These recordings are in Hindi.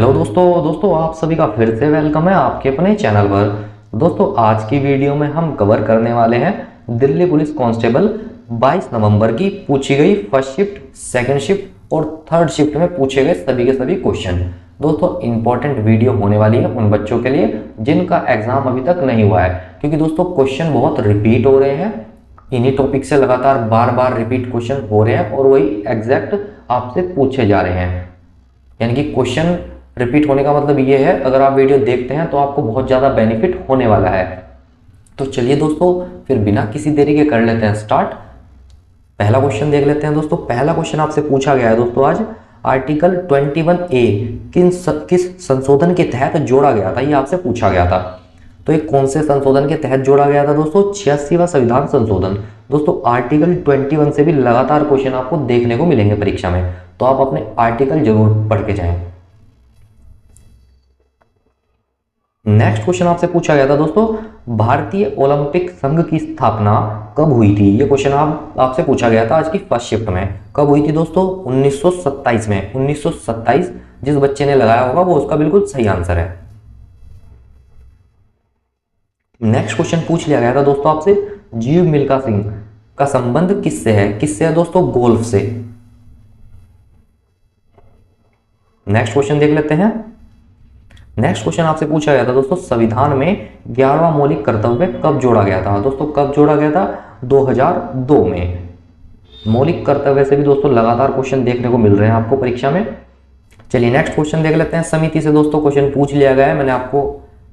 हेलो दोस्तों आप सभी का फिर से वेलकम है आपके अपने चैनल पर। दोस्तों आज की वीडियो में हम कवर करने वाले हैं दिल्ली पुलिस कांस्टेबल 22 नवंबर की पूछी गई फर्स्ट शिफ्ट, सेकंड शिफ्ट और थर्ड शिफ्ट में पूछे गए सभी के सभी क्वेश्चन। दोस्तों इंपॉर्टेंट वीडियो होने वाली है उन बच्चों के लिए जिनका एग्जाम अभी तक नहीं हुआ है, क्योंकि दोस्तों क्वेश्चन बहुत रिपीट हो रहे हैं। इन्हीं टॉपिक से लगातार बार बार रिपीट क्वेश्चन हो रहे हैं और वही एग्जैक्ट आपसे पूछे जा रहे हैं। यानी कि क्वेश्चन रिपीट होने का मतलब ये है, अगर आप वीडियो देखते हैं तो आपको बहुत ज़्यादा बेनिफिट होने वाला है। तो चलिए दोस्तों फिर बिना किसी देरी के कर लेते हैं स्टार्ट। पहला क्वेश्चन देख लेते हैं दोस्तों। पहला क्वेश्चन आपसे पूछा गया है दोस्तों आज, आर्टिकल 21A किस संशोधन के तहत जोड़ा गया था, ये आपसे पूछा गया था। तो ये कौन से संशोधन के तहत जोड़ा गया था दोस्तों? 86वां संविधान संशोधन। दोस्तों आर्टिकल 21 से भी लगातार क्वेश्चन आपको देखने को मिलेंगे परीक्षा में, तो आप अपने आर्टिकल जरूर पढ़ के जाएं। नेक्स्ट क्वेश्चन आपसे पूछा गया था दोस्तों, भारतीय ओलंपिक संघ की स्थापना कब हुई थी? ये क्वेश्चन आपसे पूछा गया था आज की फर्स्ट शिफ्ट में। कब हुई थी दोस्तों? 1927 में। 1927 जिस बच्चे ने लगाया होगा वो उसका बिल्कुल सही आंसर है। नेक्स्ट क्वेश्चन पूछ लिया गया था दोस्तों आपसे, जीव मिल्खा सिंह का संबंध किससे है? किससे है दोस्तों? गोल्फ से। नेक्स्ट क्वेश्चन देख लेते हैं। नेक्स्ट क्वेश्चन आपसे पूछा गया था दोस्तों, संविधान में 11वां मौलिक कर्तव्य कब जोड़ा गया था? दोस्तों कब जोड़ा गया था? 2002 में। मौलिक कर्तव्य से भी दोस्तों लगातार क्वेश्चन देखने को मिल रहे हैं आपको परीक्षा में। चलिए नेक्स्ट क्वेश्चन देख लेते हैं। समिति से दोस्तों क्वेश्चन पूछ लिया गया है, मैंने आपको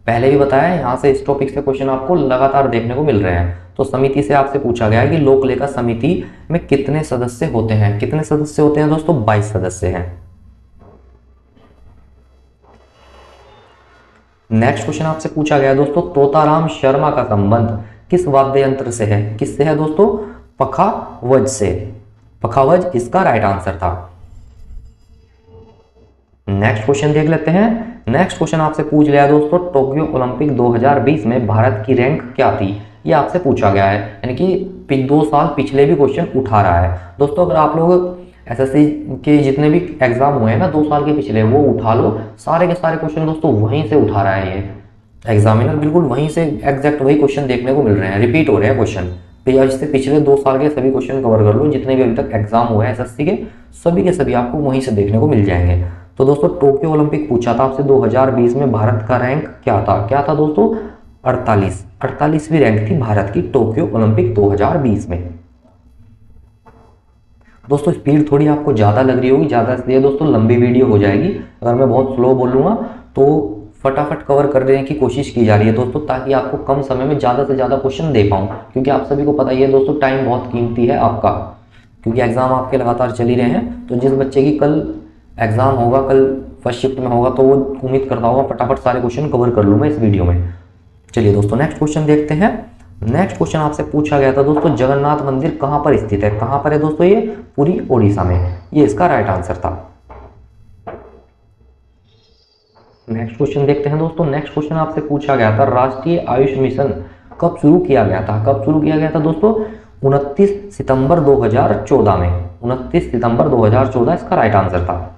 पहले भी बताया है, यहाँ से इस टॉपिक से क्वेश्चन आपको लगातार देखने को मिल रहे हैं। तो समिति से आपसे पूछा गया है कि लोक लेखा समिति में कितने सदस्य होते हैं? कितने सदस्य होते हैं दोस्तों? 22 सदस्य हैं। नेक्स्ट क्वेश्चन आपसे पूछा गया दोस्तों, तोताराम शर्मा का संबंध किस वाद्य यंत्र से है? किससे है दोस्तों? पखावज से। पखावज इसका राइट आंसर था। नेक्स्ट क्वेश्चन देख लेते हैं। नेक्स्ट क्वेश्चन आपसे पूछ लिया दोस्तों, टोक्यो ओलंपिक 2020 में भारत की रैंक क्या थी? ये आपसे पूछा गया है, यानी कि 2 साल पिछले भी क्वेश्चन उठा रहा है दोस्तों। अगर आप लोग एसएससी के जितने भी एग्जाम हुए हैं ना 2 साल के पिछले, वो उठा लो, सारे के सारे क्वेश्चन दोस्तों वहीं से उठा रहा है ये एग्जामिनर, बिल्कुल वहीं से एग्जैक्ट वही क्वेश्चन देखने को मिल रहे हैं, रिपीट हो रहे हैं क्वेश्चन। इससे पिछले 2 साल के सभी क्वेश्चन कवर कर लो, जितने भी अभी तक एग्जाम हुए हैं एसएससी के सभी आपको वहीं से देखने को मिल जाएंगे। तो दोस्तों टोक्यो ओलंपिक पूछा था आपसे 2020 में भारत का रैंक क्या था? क्या था दोस्तों? 48वीं रैंक थी भारत की टोक्यो ओलंपिक 2020 में। दोस्तों स्पीड थोड़ी आपको ज़्यादा लग रही होगी, ज़्यादा इसलिए दोस्तों लंबी वीडियो हो जाएगी। अगर मैं बहुत स्लो बोलूँगा तो फटाफट कवर कर देने की कोशिश की जा रही है दोस्तों, ताकि आपको कम समय में ज़्यादा से ज़्यादा क्वेश्चन दे पाऊँ, क्योंकि आप सभी को पता ही है दोस्तों टाइम बहुत कीमती है आपका, क्योंकि एग्ज़ाम आपके लगातार चल ही रहे हैं। तो जिस बच्चे की कल एग्ज़ाम होगा, कल फर्स्ट शिफ्ट में होगा, तो वो उम्मीद करता होगा फटाफट सारे क्वेश्चन कवर कर लूँ मैं इस वीडियो में। चलिए दोस्तों नेक्स्ट क्वेश्चन देखते हैं। नेक्स्ट क्वेश्चन आपसे पूछा गया था दोस्तों, जगन्नाथ मंदिर कहां पर स्थित है? कहां पर है दोस्तों? ये पूरी ओडिशा में। ये इसका राइट आंसर था। नेक्स्ट क्वेश्चन देखते हैं दोस्तों। नेक्स्ट क्वेश्चन आपसे पूछा गया था, राष्ट्रीय आयुष मिशन कब शुरू किया गया था? कब शुरू किया गया था दोस्तों? 29 सितंबर 2014 में। 29 सितंबर 2014 इसका राइट आंसर था।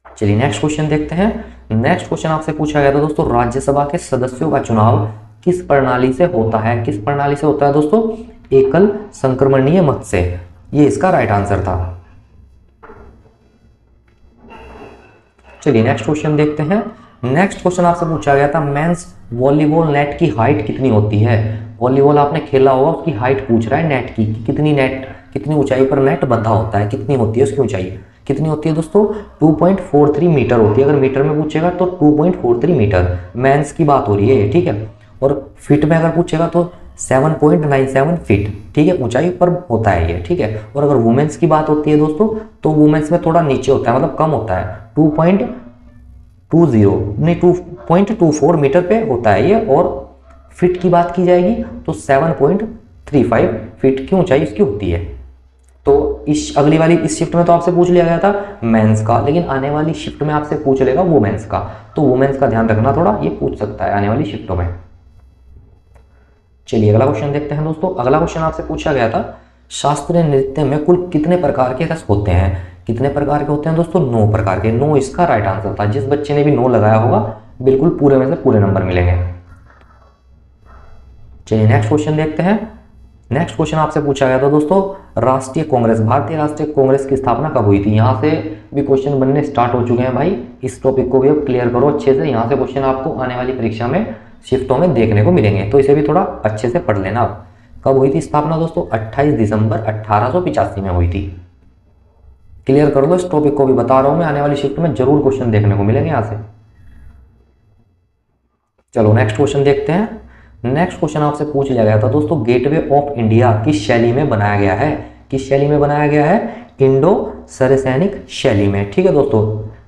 चलिए नेक्स्ट क्वेश्चन देखते हैं। नेक्स्ट क्वेश्चन आपसे पूछा गया था दोस्तों, राज्यसभा के सदस्यों का चुनाव किस प्रणाली से होता है? किस प्रणाली से होता है दोस्तों? एकल संक्रमणीय मत से। ये इसका राइट आंसर था। चलिए नेक्स्ट क्वेश्चन देखते हैं। नेक्स्ट क्वेश्चन आपसे पूछा गया था, मेंस वॉलीबॉल नेट की हाइट कितनी होती है? वॉलीबॉल आपने खेला होगा, उसकी हाइट पूछ रहा है नेट की, कितनी ऊंचाई पर नेट बंधा होता है, कितनी होती है उसकी ऊंचाई? कितनी होती है दोस्तों? 2.43 मीटर होती है। अगर मीटर में पूछेगा तो 2.43 मीटर मेंस की बात हो रही है, ठीक है। और फिट में अगर पूछेगा तो 7.97 फीट, ठीक है, ऊंचाई पर होता है ये, ठीक है। और अगर वुमेन्स की बात होती है दोस्तों, तो वुमेन्स में थोड़ा नीचे होता है, मतलब कम होता है, 2.24 मीटर पे होता है ये। और फिट की बात की जाएगी तो 7.35 फीट की ऊंचाई इसकी होती है। तो इस शिफ्ट में तो आपसे पूछ लिया गया था मेंस का, लेकिन आने वाली शिफ्ट में आपसे पूछ लेगा वुमेन्स का, तो वुमेन्स का ध्यान रखना थोड़ा, ये पूछ सकता है आने वाली शिफ्टों में। चलिए अगला क्वेश्चन देखते हैं दोस्तों। अगला क्वेश्चन आपसे पूछा गया था, शास्त्रीय नृत्य में कुल कितने प्रकार के रस होते हैं? कितने प्रकार के होते हैं दोस्तों? 9 प्रकार के। 9 इसका राइट आंसर था। जिस बच्चे ने भी 9 लगाया होगा बिल्कुल पूरे में से पूरे नंबर मिलेंगे। चलिए नेक्स्ट क्वेश्चन देखते हैं। नेक्स्ट क्वेश्चन आपसे पूछा गया था दोस्तों, राष्ट्रीय कांग्रेस, भारतीय राष्ट्रीय कांग्रेस की स्थापना कब हुई थी? यहाँ से भी क्वेश्चन बनने स्टार्ट हो चुके हैं भाई। इस टॉपिक को भी अब क्लियर करो अच्छे से। यहाँ से क्वेश्चन आपको आने वाली परीक्षा में शिफ्टों में देखने को मिलेंगे, तो इसे भी थोड़ा अच्छे से पढ़ लेना। कब हुई थी स्थापना दोस्तों? 28 दिसंबर 1885 में हुई थी। क्लियर कर दो इस टॉपिक को भी, बता रहा हूं मैं, आने वाली शिफ्ट में जरूर क्वेश्चन देखने को मिलेंगे यहाँ से। चलो नेक्स्ट क्वेश्चन देखते हैं। नेक्स्ट क्वेश्चन आपसे पूछ लिया गया था दोस्तों, गेटवे ऑफ इंडिया किस शैली में बनाया गया है? किस शैली में बनाया गया है? इंडो सरसैनिक शैली में। ठीक है दोस्तों,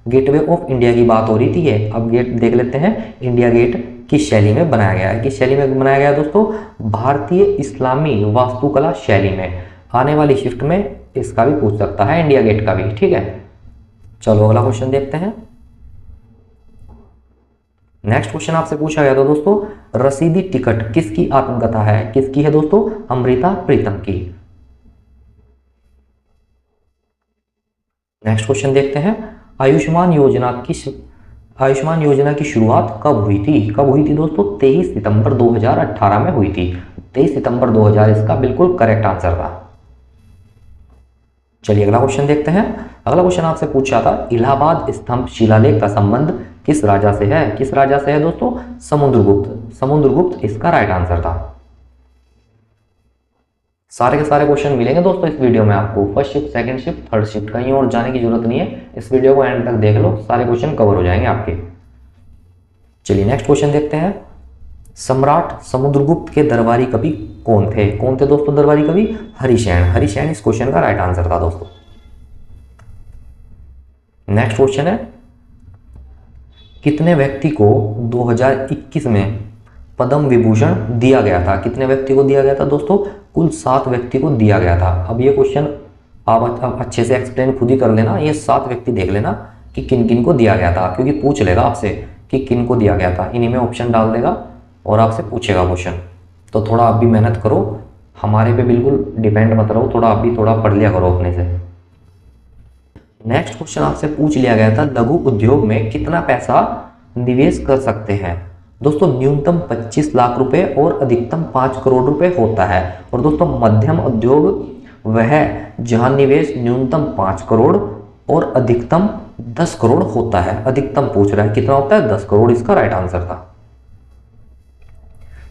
गेटवे ऑफ इंडिया की बात हो रही थी ये। अब गेट देख लेते हैं, इंडिया गेट किस शैली में बनाया गया है? किस शैली में बनाया गया है दोस्तों? भारतीय इस्लामी वास्तुकला शैली में। आने वाली शिफ्ट में इसका भी पूछ सकता है, इंडिया गेट का भी। ठीक है, चलो अगला क्वेश्चन देखते हैं। नेक्स्ट क्वेश्चन आपसे पूछा गया था दोस्तों, रसीदी टिकट किसकी आत्मकथा है? किसकी है दोस्तों? अमृता प्रीतम की। नेक्स्ट क्वेश्चन देखते हैं, आयुष्मान योजना की शुरुआत कब हुई थी? कब हुई थी दोस्तों? 23 सितंबर 2018 में हुई थी। 23 सितंबर 2000 इसका बिल्कुल करेक्ट आंसर था। चलिए अगला क्वेश्चन देखते हैं। अगला क्वेश्चन आपसे पूछा था, इलाहाबाद स्तंभ शिलालेख का संबंध किस राजा से है? किस राजा से है दोस्तों? समुद्रगुप्त। समुद्रगुप्त इसका राइट आंसर था। सारे के सारे क्वेश्चन मिलेंगे दोस्तों इस वीडियो में आपको, first shift, second shift, third shift, कहीं और जाने की जरूरत नहीं है। इस वीडियो को एंड तक देख लो, सारे क्वेश्चन कवर हो जाएंगे आपके। चलिए नेक्स्ट क्वेश्चन देखते हैं। सम्राट समुद्रगुप्त के दरबारी कवि कौन थे? कौन थे दोस्तों दरबारी कवि? हरिशैन। हरिशैन इस क्वेश्चन का राइट आंसर था दोस्तों। नेक्स्ट क्वेश्चन है, कितने व्यक्ति को 2021 में पद्म विभूषण दिया गया था? कितने व्यक्ति को दिया गया था दोस्तों? कुल 7 व्यक्ति को दिया गया था। अब ये क्वेश्चन आप अच्छे से एक्सप्लेन खुद ही कर लेना। ये 7 व्यक्ति देख लेना कि किन किन को दिया गया था, क्योंकि पूछ लेगा आपसे कि किन को दिया गया था। इन्हीं में ऑप्शन डाल देगा और आपसे पूछेगा क्वेश्चन। तो थोड़ा आप भी मेहनत करो, हमारे पे बिल्कुल डिपेंड मत रहो, थोड़ा आप भी थोड़ा पढ़ लिया करो अपने से। नेक्स्ट क्वेश्चन आपसे पूछ लिया गया था, लघु उद्योग में कितना पैसा निवेश कर सकते हैं? दोस्तों न्यूनतम 25 लाख रुपए और अधिकतम 5 करोड़ रुपए होता है। और दोस्तों मध्यम उद्योग वह जहां निवेश न्यूनतम 5 करोड़ और अधिकतम 10 करोड़ होता है। अधिकतम पूछ रहा है कितना होता है? 10 करोड़ इसका राइट आंसर था।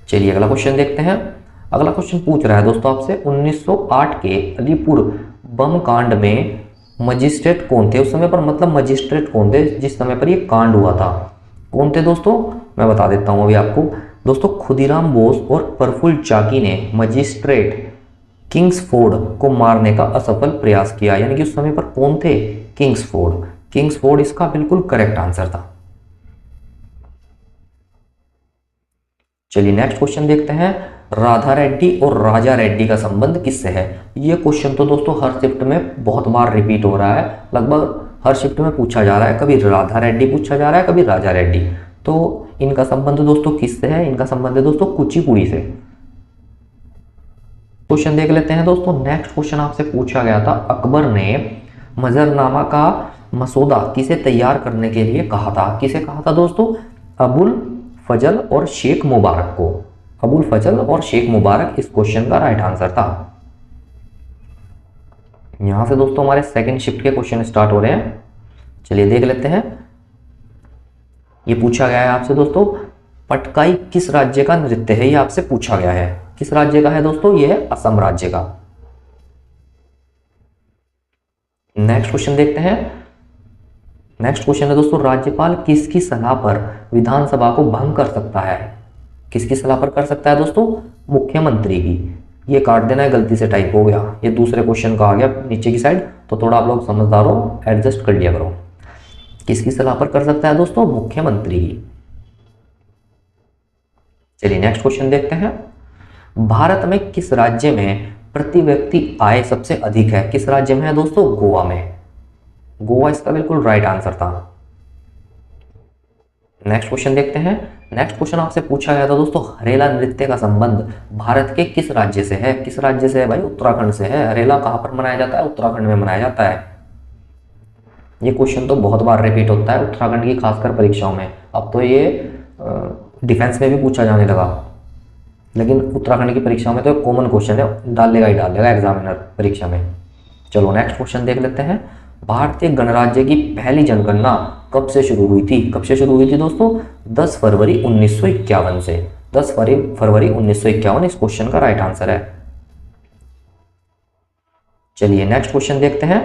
चलिए अगला क्वेश्चन देखते हैं। अगला क्वेश्चन पूछ रहा है दोस्तों आपसे, 1908 के अलीपुर बम कांड में मजिस्ट्रेट कौन थे? उस समय पर मतलब मजिस्ट्रेट कौन थे जिस समय पर ये कांड हुआ था? कौन थे दोस्तों? मैं बता देता हूं अभी आपको। दोस्तों खुदीराम बोस और प्रफुल्ल चाकी ने मजिस्ट्रेट किंग्सफोर्ड को मारने का असफल प्रयास किया। यानी कि उस समय पर कौन थे? किंग्सफोर्ड। किंग्सफोर्ड इसका बिल्कुल करेक्ट आंसर था। चलिए नेक्स्ट क्वेश्चन देखते हैं, राधा रेड्डी और राजा रेड्डी का संबंध किससे है? ये क्वेश्चन तो दोस्तों हर शिफ्ट में बहुत बार रिपीट हो रहा है, लगभग हर शिफ्ट में पूछा जा रहा है। कभी राधा रेड्डी पूछा जा रहा है, कभी राजा रेड्डी। तो इनका संबंध दोस्तों किससे है? इनका संबंध है दोस्तों कुचिपुड़ी से। क्वेश्चन देख लेते हैं दोस्तों। नेक्स्ट क्वेश्चन आपसे पूछा गया था, अकबर ने मजरनामा का मसौदा किसे तैयार करने के लिए कहा था? किसे कहा था दोस्तों? अबुल फजल और शेख मुबारक को। अबुल फजल और शेख मुबारक इस क्वेश्चन का राइट आंसर था। यहां से दोस्तों हमारे सेकंड शिफ्ट के क्वेश्चन स्टार्ट हो रहे हैं। चलिए देख लेते हैं। ये पूछा गया है आपसे दोस्तों, पटकाई किस राज्य का नृत्य है? ये आपसे पूछा गया है। किस राज्य का है दोस्तों? ये है असम राज्य का। नेक्स्ट क्वेश्चन देखते हैं। नेक्स्ट क्वेश्चन है दोस्तों, राज्यपाल किसकी सलाह पर विधानसभा को भंग कर सकता है? किसकी सलाह पर कर सकता है दोस्तों? मुख्यमंत्री की। ये काट देना है, गलती से टाइप हो गया, ये दूसरे क्वेश्चन का आ गया नीचे की साइड, तो थोड़ा आप लोग समझदार हो, एडजस्ट कर लिया करो। किसकी सलाह पर कर सकता है दोस्तों? मुख्यमंत्री की। चलिए नेक्स्ट क्वेश्चन देखते हैं। भारत में किस राज्य में प्रति व्यक्ति आय सबसे अधिक है? किस राज्य में है दोस्तों? गोवा में। गोवा इसका बिल्कुल राइट आंसर था। नेक्स्ट क्वेश्चन देखते हैं। नेक्स्ट क्वेश्चन आपसे पूछा गया था दोस्तों, हरेला नृत्य का संबंध भारत के किस राज्य से है? किस राज्य से है भाई? उत्तराखंड से है। हरेला कहां पर मनाया जाता है? उत्तराखंड में मनाया जाता है। ये क्वेश्चन तो बहुत बार रिपीट होता है उत्तराखंड की खासकर परीक्षाओं में। अब तो ये डिफेंस में भी पूछा जाने लगा, लेकिन उत्तराखंड की परीक्षाओं में तो कॉमन क्वेश्चन है, डालेगा ही डालेगा एग्जामिनर परीक्षा में। चलो नेक्स्ट क्वेश्चन देख लेते हैं। भारतीय गणराज्य की पहली जनगणना कब से शुरू हुई थी? कब से शुरू हुई थी दोस्तों? 10 फरवरी 1951 से। 10 फरवरी 1951 इस क्वेश्चन का राइट आंसर है। चलिए नेक्स्ट क्वेश्चन देखते हैं।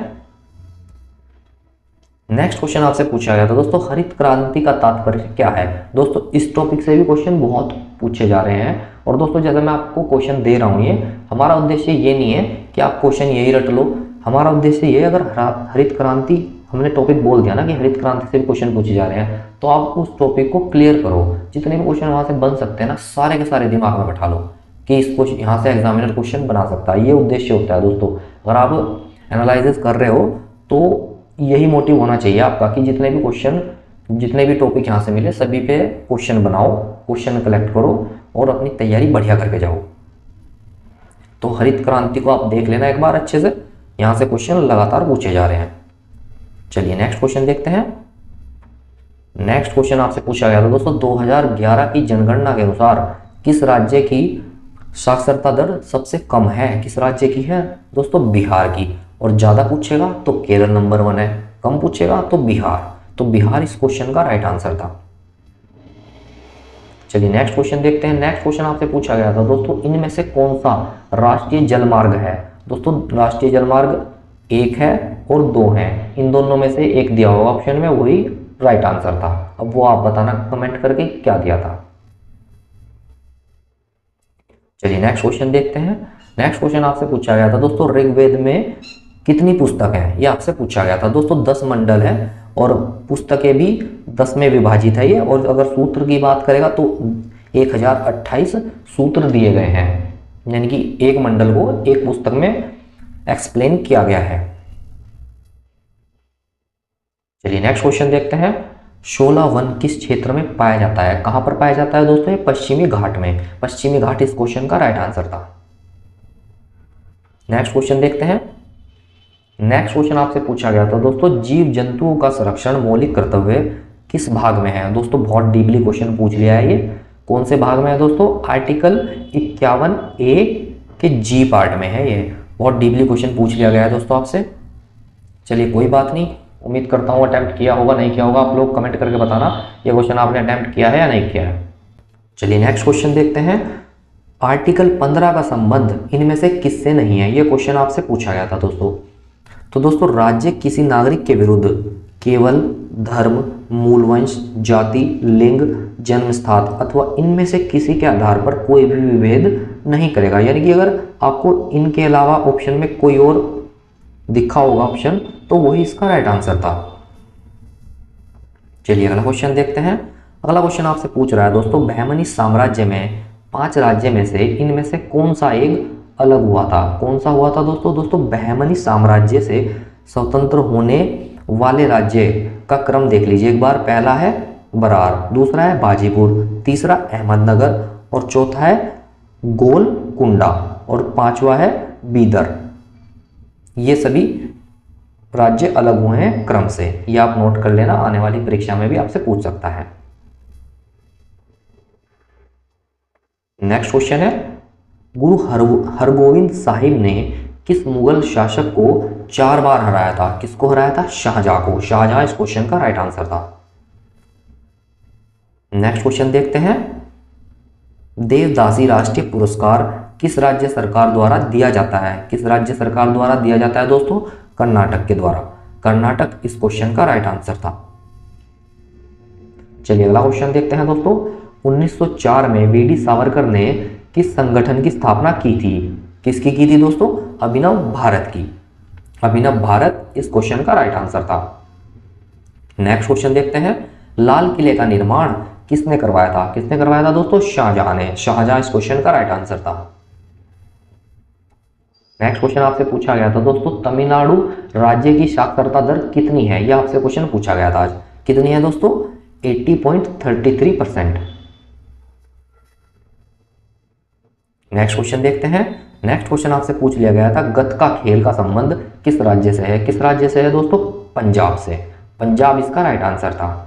नेक्स्ट क्वेश्चन आपसे पूछा गया था दोस्तों, हरित क्रांति का तात्पर्य क्या है? दोस्तों इस टॉपिक से भी क्वेश्चन बहुत पूछे जा रहे हैं। और दोस्तों जैसे मैं आपको क्वेश्चन दे रहा हूँ, ये हमारा उद्देश्य ये नहीं है कि आप क्वेश्चन यही रट लो। हमारा उद्देश्य ये, अगर हरित क्रांति हमने टॉपिक बोल दिया ना कि हरित क्रांति से भी क्वेश्चन पूछे जा रहे हैं, तो आप उस टॉपिक को क्लियर करो। जितने भी क्वेश्चन वहां से बन सकते हैं ना, सारे के सारे दिमाग में बैठा लो कि इस क्वेश्चन यहाँ से एग्जामिनर क्वेश्चन बना सकता है। ये उद्देश्य होता है दोस्तों। अगर आप एनालिसिस कर रहे हो तो यही मोटिव होना चाहिए आपका कि जितने भी क्वेश्चन, जितने भी टॉपिक यहाँ से मिले सभी पे क्वेश्चन बनाओ, क्वेश्चन कलेक्ट करो और अपनी तैयारी बढ़िया करके जाओ। तो हरित क्रांति को आप देख लेना एक बार अच्छे से, यहाँ से क्वेश्चन लगातार पूछे जा रहे हैं। चलिए नेक्स्ट क्वेश्चन देखते हैं। नेक्स्ट क्वेश्चन आपसे पूछा गया था दोस्तों, 2011 की जनगणना के अनुसार किस राज्य की साक्षरता दर सबसे कम है? किस राज्य की है दोस्तों? बिहार की। और ज्यादा पूछेगा तो केरल नंबर 1 है, कम पूछेगा तो बिहार। तो बिहार इस क्वेश्चन का राइट आंसर था। चलिए नेक्स्ट क्वेश्चन देखते हैं। नेक्स्ट क्वेश्चन आपसे पूछा गया था दोस्तों, इनमें से कौन सा राष्ट्रीय जलमार्ग है? दोस्तों राष्ट्रीय जलमार्ग 1 है और 2 है, इन दोनों में से एक दिया होगा ऑप्शन में, वही राइट आंसर था। अब वो आप बताना कमेंट करके क्या दिया था। चलिए नेक्स्ट क्वेश्चन देखते हैं। नेक्स्ट क्वेश्चन आपसे पूछा गया था दोस्तों, ऋग्वेद में कितनी पुस्तक है? ये आपसे पूछा गया था दोस्तों। 10 मंडल है और पुस्तकें भी 10 में विभाजित है ये। और अगर सूत्र की बात करेगा तो 1028 सूत्र दिए गए हैं, यानी कि एक मंडल को एक पुस्तक में एक्सप्लेन किया गया है। चलिए नेक्स्ट क्वेश्चन देखते हैं। शोला वन किस क्षेत्र में पाया जाता है? कहां पर पाया जाता है दोस्तों? ये पश्चिमी घाट में। पश्चिमी घाट इस क्वेश्चन का राइट आंसर था। नेक्स्ट क्वेश्चन देखते हैं। नेक्स्ट क्वेश्चन आपसे पूछा गया था दोस्तों, जीव जंतुओं का संरक्षण मौलिक कर्तव्य किस भाग में है? दोस्तों बहुत डीपली क्वेश्चन पूछ लिया है ये। कौन से भाग में है दोस्तों? आर्टिकल 51A के जी पार्ट में है ये। बहुत डीपली क्वेश्चन पूछ लिया गया है दोस्तों आपसे। चलिए कोई बात नहीं, उम्मीद करता हूँ अटेम्प्ट किया होगा, नहीं किया होगा आप लोग कमेंट करके बताना ये क्वेश्चन आपने अटेम्प्ट किया है या नहीं किया है। चलिए नेक्स्ट क्वेश्चन देखते हैं। आर्टिकल 15 का संबंध इनमें से किससे नहीं है? ये क्वेश्चन आपसे पूछा गया था दोस्तों। तो दोस्तों राज्य किसी नागरिक के विरुद्ध केवल धर्म, मूलवंश, जाति, लिंग, जन्म स्थान अथवा इनमें से किसी के आधार पर कोई भी विभेद नहीं करेगा। यानी कि अगर आपको इनके अलावा ऑप्शन में कोई और दिखा होगा ऑप्शन, तो वही इसका राइट आंसर था। चलिए अगला क्वेश्चन देखते हैं। अगला क्वेश्चन आपसे पूछ रहा है दोस्तों, बहमनी साम्राज्य में 5 राज्य में से इनमें से कौन सा एक अलग हुआ था? कौन सा हुआ था दोस्तों? दोस्तों बहमनी साम्राज्य से स्वतंत्र होने वाले राज्य का क्रम देख लीजिए एक बार। पहला है बरार, दूसरा है बाजीपुर, तीसरा अहमदनगर और चौथा है गोलकुंडा और पांचवा है बीदर। ये सभी राज्य अलग हुए हैं क्रम से। ये आप नोट कर लेना, आने वाली परीक्षा में भी आपसे पूछ सकता है। नेक्स्ट क्वेश्चन है, गुरु हरगोविंद साहिब ने किस मुगल शासक को 4 बार हराया था? किसको हराया था? शाहजहां को। शाहजहां इस क्वेश्चन का राइट आंसर था। नेक्स्ट क्वेश्चन देखते हैं। देवदासी राष्ट्रीय पुरस्कार किस राज्य सरकार द्वारा दिया जाता है? किस राज्य सरकार द्वारा दिया जाता है दोस्तों? कर्नाटक के द्वारा। कर्नाटक इस क्वेश्चन का राइट आंसर था। चलिए अगला क्वेश्चन देखते हैं दोस्तों। 1904 में वीडी सावरकर ने किस संगठन की स्थापना की थी? किसकी की थी दोस्तों? अभिनव भारत की। अभिनव भारत इस क्वेश्चन का राइट आंसर था। नेक्स्ट क्वेश्चन देखते हैं। लाल किले का निर्माण किसने करवाया था? किसने करवाया था दोस्तों? शाहजहां ने। शाहजहां इस क्वेश्चन का राइट आंसर था। नेक्स्ट क्वेश्चन आपसे पूछा गया था दोस्तों, तमिलनाडु राज्य की साक्षरता दर कितनी है? यह आपसे क्वेश्चन पूछा गया था आज। कितनी है दोस्तों? 80.33%। नेक्स्ट क्वेश्चन देखते हैं। नेक्स्ट क्वेश्चन आपसे पूछ लिया गया था, गतका खेल का संबंध किस राज्य से है? किस राज्य से है दोस्तों? पंजाब से। पंजाब इसका राइट आंसर था।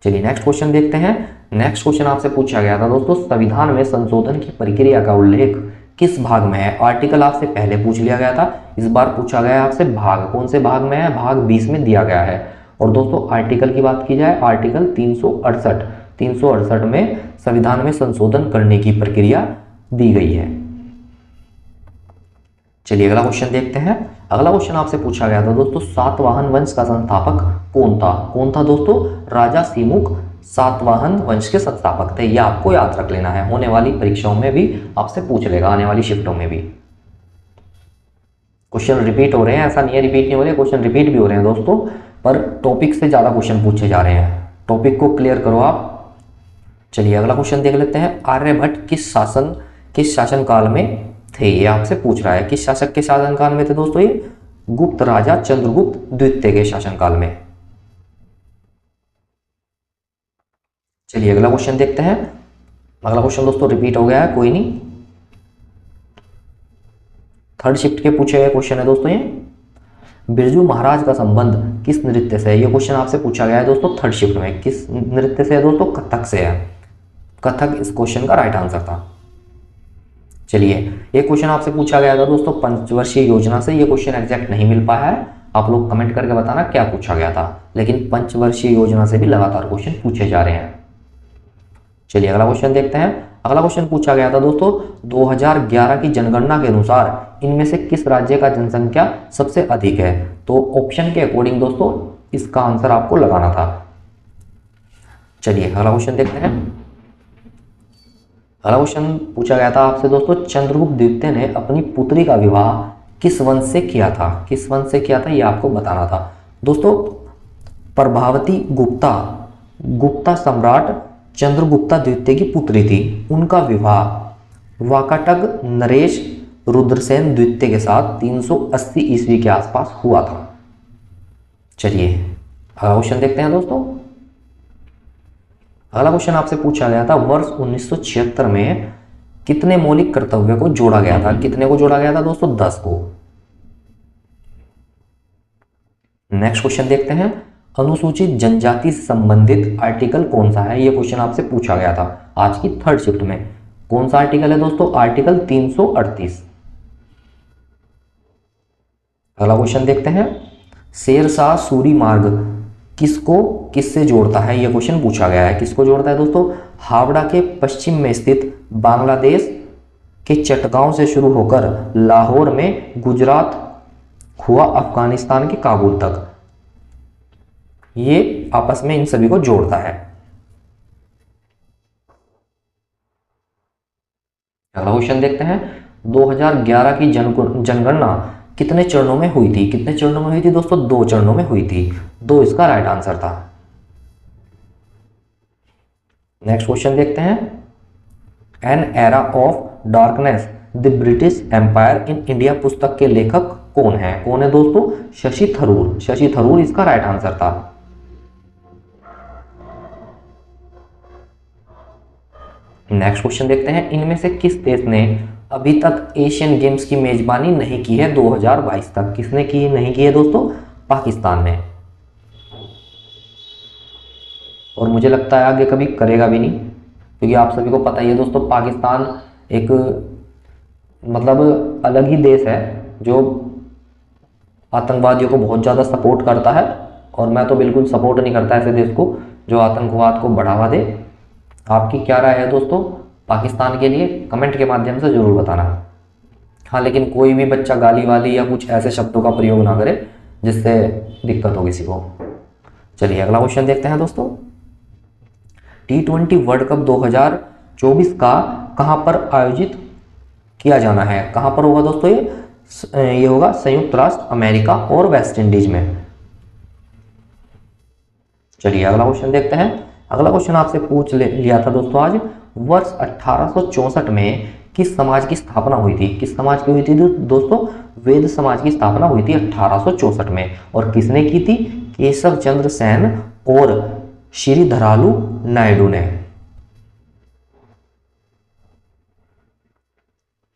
चलिए नेक्स्ट क्वेश्चन देखते हैं। नेक्स्ट क्वेश्चन आपसे पूछा गया था दोस्तों, संविधान में संशोधन की प्रक्रिया का उल्लेख किस भाग में है? आर्टिकल आपसे पहले पूछ लिया गया था, इस बार पूछा गया आपसे भाग, कौन से भाग में है? भाग 20 में दिया गया है। और दोस्तों आर्टिकल की बात की जाए, आर्टिकल 368 में संविधान में संशोधन करने की प्रक्रिया दी गई है। चलिए अगला क्वेश्चन देखते हैं। अगला क्वेश्चन आपसे पूछा गया था दोस्तों, सातवाहन वंश का संस्थापक कौन था? कौन था दोस्तों? राजा सिमुक सातवाहन वंश के संस्थापक थे। यह आपको याद रख लेना है, होने वाली परीक्षाओं में भी आपसे पूछ लेगा, आने वाली शिफ्टों में भी। क्वेश्चन रिपीट हो रहे हैं, ऐसा नहीं है रिपीट नहीं हो रहे, क्वेश्चन रिपीट भी हो रहे हैं दोस्तों, पर टॉपिक से ज्यादा क्वेश्चन पूछे जा रहे हैं। टॉपिक को क्लियर करो आप। चलिए अगला क्वेश्चन देख लेते हैं। आर्यभट्ट किस शासन काल में थे? ये आपसे पूछ रहा है, किस शासक के शासन काल में थे दोस्तों? ये गुप्त राजा चंद्रगुप्त द्वितीय के शासन काल में। चलिए अगला क्वेश्चन देखते हैं। अगला क्वेश्चन दोस्तों रिपीट हो गया है, कोई नहीं, थर्ड शिफ्ट के पूछे गए क्वेश्चन है दोस्तों ये। बिरजू महाराज का संबंध किस नृत्य से है? ये क्वेश्चन आपसे पूछा गया है दोस्तों थर्ड शिफ्ट में। किस नृत्य से है दोस्तों? कथक से है। कथक इस क्वेश्चन का राइट आंसर था। चलिए ये क्वेश्चन आपसे पूछा गया था दोस्तों पंचवर्षीय योजना से। ये क्वेश्चन एग्जैक्ट नहीं मिल पाया है, आप लोग कमेंट करके बताना क्या पूछा गया था, लेकिन पंचवर्षीय योजना से भी लगातार क्वेश्चन पूछे जा रहे हैं। चलिए अगला क्वेश्चन देखते हैं। अगला क्वेश्चन पूछा गया था दोस्तों 2011 की जनगणना के अनुसार इनमें से किस राज्य का जनसंख्या सबसे अधिक है? तो ऑप्शन के अकॉर्डिंग दोस्तों इसका आंसर आपको लगाना था। चलिए अगला क्वेश्चन देखते हैं। अगला क्वेश्चन पूछा गया था आपसे दोस्तों, चंद्रगुप्त द्वितीय ने अपनी पुत्री का विवाह किस वंश से किया था? किस वंश से किया था ये आपको बताना था दोस्तों। प्रभावती गुप्ता सम्राट चंद्रगुप्ता द्वितीय की पुत्री थी। उनका विवाह वाकाटक नरेश रुद्रसेन द्वितीय के साथ 380 ईस्वी के आसपास हुआ था। चलिए अगला क्वेश्चन देखते हैं दोस्तों। अगला क्वेश्चन आपसे पूछा गया था, वर्ष 1976 में कितने मौलिक कर्तव्य को जोड़ा गया था? कितने को जोड़ा गया था दोस्तों? 10 को। नेक्स्ट क्वेश्चन देखते हैं। अनुसूचित जनजाति से संबंधित आर्टिकल कौन सा है? यह क्वेश्चन आपसे पूछा गया था आज की थर्ड शिफ्ट में। कौन सा आर्टिकल है दोस्तों? आर्टिकल 338। अगला क्वेश्चन देखते हैं। शेरशाह सूरी मार्ग किससे जोड़ता है? यह क्वेश्चन पूछा गया है। किसको जोड़ता है दोस्तों? हावड़ा के पश्चिम में स्थित बांग्लादेश के चटगांव से शुरू होकर लाहौर में गुजरात हुआ अफगानिस्तान के काबुल तक, ये आपस में इन सभी को जोड़ता है। अगला क्वेश्चन देखते हैं। 2011 की जनगणना कितने चरणों में हुई थी? कितने चरणों में हुई थी दोस्तों? 2 चरणों में हुई थी। 2 इसका राइट आंसर था। नेक्स्ट क्वेश्चन देखते हैं। An era of darkness the British empire in India पुस्तक के लेखक कौन है? कौन है दोस्तों? शशि थरूर। शशि थरूर इसका राइट आंसर था। नेक्स्ट क्वेश्चन देखते हैं। इनमें से किस देश ने अभी तक एशियन गेम्स की मेजबानी नहीं की है 2022 तक? किसने नहीं की है दोस्तों? पाकिस्तान ने। और मुझे लगता है आगे कभी करेगा भी नहीं, क्योंकि आप सभी को पता ही है दोस्तों पाकिस्तान एक मतलब अलग ही देश है जो आतंकवादियों को बहुत ज़्यादा सपोर्ट करता है। और मैं तो बिल्कुल सपोर्ट नहीं करता ऐसे देश को जो आतंकवाद को बढ़ावा दे। आपकी क्या राय है दोस्तों पाकिस्तान के लिए? कमेंट के माध्यम से जरूर बताना। हाँ लेकिन कोई भी बच्चा गाली वाली या कुछ ऐसे शब्दों का प्रयोग ना करे जिससे दिक्कत हो किसी को। चलिए अगला क्वेश्चन देखते हैं दोस्तों। T20 वर्ल्ड कप 2024 का कहां पर आयोजित किया जाना है? कहां पर होगा दोस्तों? ये होगा संयुक्त राष्ट्र अमेरिका और वेस्ट इंडीज में। चलिए अगला क्वेश्चन देखते हैं। अगला क्वेश्चन आपसे पूछ लिया था दोस्तों आज, वर्ष 1864 में किस समाज की स्थापना हुई थी? किस समाज की हुई थी दोस्तों? वेद समाज की स्थापना हुई थी 1864 में। और किसने की थी? केशव चंद्र सेन और श्रीधरालु नायडू ने।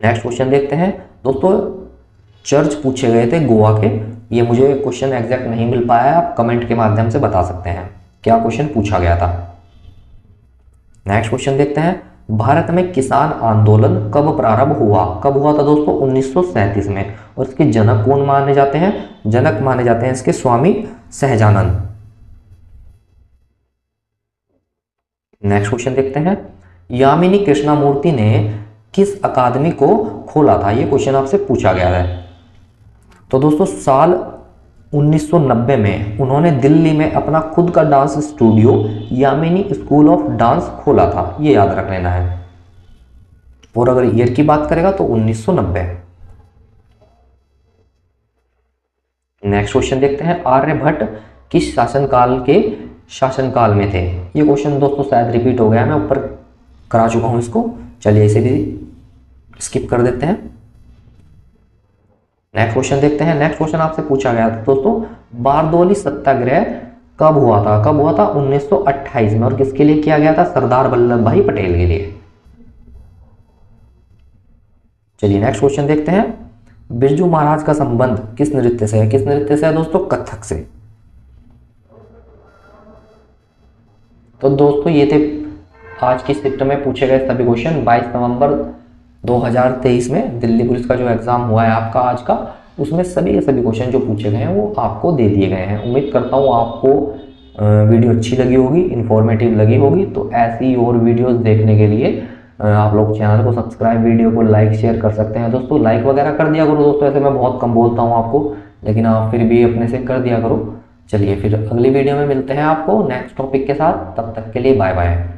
नेक्स्ट क्वेश्चन देखते हैं दोस्तों। चर्च पूछे गए थे गोवा के, ये मुझे क्वेश्चन एग्जैक्ट नहीं मिल पाया है, आप कमेंट के माध्यम से बता सकते हैं क्या क्वेश्चन पूछा गया था। नेक्स्ट क्वेश्चन देखते हैं, भारत में किसान आंदोलन कब प्रारंभ हुआ? कब हुआ था दोस्तों? 1937 में। और इसके जनक कौन माने जाते हैं? जनक माने जाते हैं इसके स्वामी सहजानंद। नेक्स्ट क्वेश्चन देखते हैं, यामिनी कृष्णमूर्ति ने किस अकादमी को खोला था? ये क्वेश्चन आपसे पूछा गया है। तो दोस्तों साल 1990 में उन्होंने दिल्ली में अपना खुद का dance studio Yamini school of dance खोला था, ये याद रख लेना है। और अगर ईयर की बात करेगा तो 1990। नेक्स्ट क्वेश्चन देखते हैं, आर्यभट्ट किस शासनकाल में थे? ये क्वेश्चन दोस्तों शायद रिपीट हो गया, मैं ऊपर करा चुका हूं इसको, चलिए इसे भी स्किप कर देते हैं। नेक्स्ट क्वेश्चन देखते हैं। नेक्स्ट क्वेश्चन आपसे पूछा गया था दोस्तों, बारदोली सत्याग्रह कब हुआ था? कब हुआ था? 1928 में। और किसके लिए किया गया था? सरदार वल्लभ भाई पटेल के लिए। चलिए नेक्स्ट क्वेश्चन देखते हैं, बिरजू महाराज का संबंध किस नृत्य से है? किस नृत्य से है दोस्तों? कथक से। तो दोस्तों ये थे आज की शिफ्ट में पूछे गए सभी क्वेश्चन। 22 नवंबर 2023 में दिल्ली पुलिस का जो एग्जाम हुआ है आपका आज का, उसमें सभी के सभी क्वेश्चन जो पूछे गए हैं वो आपको दे दिए गए हैं। उम्मीद करता हूँ आपको वीडियो अच्छी लगी होगी, इन्फॉर्मेटिव लगी होगी। तो ऐसी और वीडियोस देखने के लिए आप लोग चैनल को सब्सक्राइब, वीडियो को लाइक शेयर कर सकते हैं दोस्तों। लाइक वगैरह कर दिया करो दोस्तों, ऐसे मैं बहुत कम बोलता हूँ आपको, लेकिन आप फिर भी अपने से कर दिया करो। चलिए फिर अगली वीडियो में मिलते हैं आपको नेक्स्ट टॉपिक के साथ, तब तक के लिए बाय बाय।